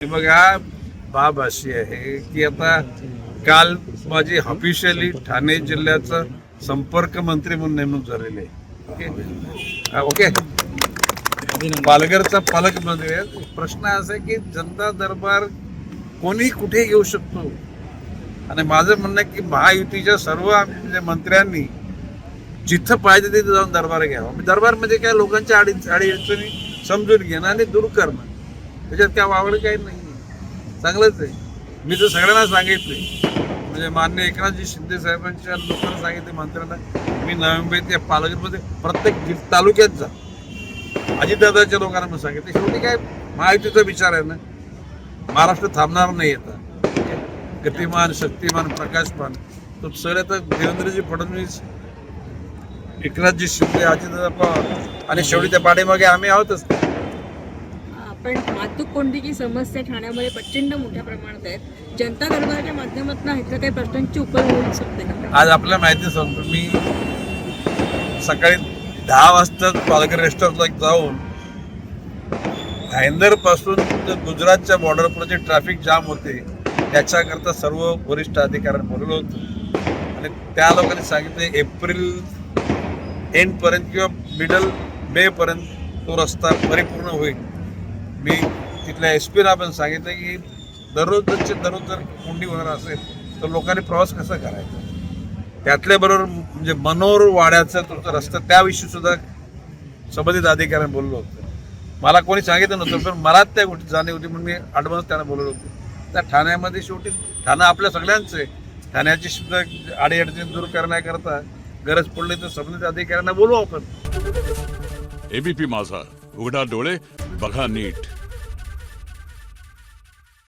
बघा बाब अशी आहे की आता काल माझी ऑफिशियली ठाणे जिल्ह्याचा संपर्क मंत्री म्हणून नेमणूक झालेली आहे. ओके, पालघरचा पालकमंत्री आहे. प्रश्न असा आहे की जनता दरबार कोणी कुठे घेऊ शकतो आणि माझं म्हणणं आहे की महायुतीच्या सर्व म्हणजे मंत्र्यांनी जिथं पाहिजे तिथे जाऊन दरबार घ्यावा. दरबार म्हणजे काय, लोकांच्या अडीअडचणी समजून घेणं आणि दूर करणं, त्याच्यात काय वावड काही नाही, चांगलंच आहे. मी तर सगळ्यांना सांगितले, म्हणजे माननीय एकनाथजी शिंदे साहेबांच्या लोकांना सांगितले, मंत्र्यांना, मी नवी मुंबईत या पालघरमध्ये प्रत्येक तालुक्यात जा, अजितदादाच्या लोकांना मी सांगितले. शेवटी काय महायुतीचा विचार आहे ना, महाराष्ट्र थांबणार नाही. आता गतिमान, शक्तिमान, प्रकाशमान तो सर आता देवेंद्रजी फडणवीस, एकनाथजी शिंदे, अजितदादा पवार आणि शेवटी त्या पाठीमागे आम्ही आहोतच. पण वाहतूक कोंडीची समस्या ठाण्यामध्ये प्रचंड मोठ्या प्रमाणात आहेत. जनता दरबाराच्या माध्यमातून ह्याच्या काही प्रश्नांची उकल होऊ शकते का? आज आपल्या माहिती सांगतो, मी सकाळी 10 वाजता पालघर रेस्टॉरंटला जाऊन भाईंदर पासून गुजरातच्या बॉर्डरपर्यंत जे ट्रॅफिक जाम होते त्याच्याकरता सर्व वरिष्ठ अधिकाऱ्यांना बोलवलं होतं आणि त्या लोकांनी सांगितले एप्रिल एंड पर्यंत किंवा मिडल मे पर्यंत तो रस्ता परिपूर्ण होईल. मी तिथल्या SP-ला पण सांगितलं की दररोज जर कोंडी होणार असेल तर लोकांनी प्रवास कसा करायचा. त्यातल्याबरोबर म्हणजे मनोर वाड्याचा तुमचा रस्ता त्याविषयी सुद्धा संबंधित अधिकाऱ्यांनी बोललो होतं. मला कोणी सांगितलं नव्हतं, पण मला त्या गोष्टी जाणीव होती म्हणून मी ॲडव्हान्स त्यांना बोलवलं होतं. त्या ठाण्यामध्ये शेवटी ठाणं आपल्या सगळ्यांचं आहे. ठाण्याची सुद्धा अडीअडचणी दूर करण्याकरता गरज पडली तर संबंधित अधिकाऱ्यांना बोलवू आपण. ABP माझा, उघडा डोळे बघा नीट.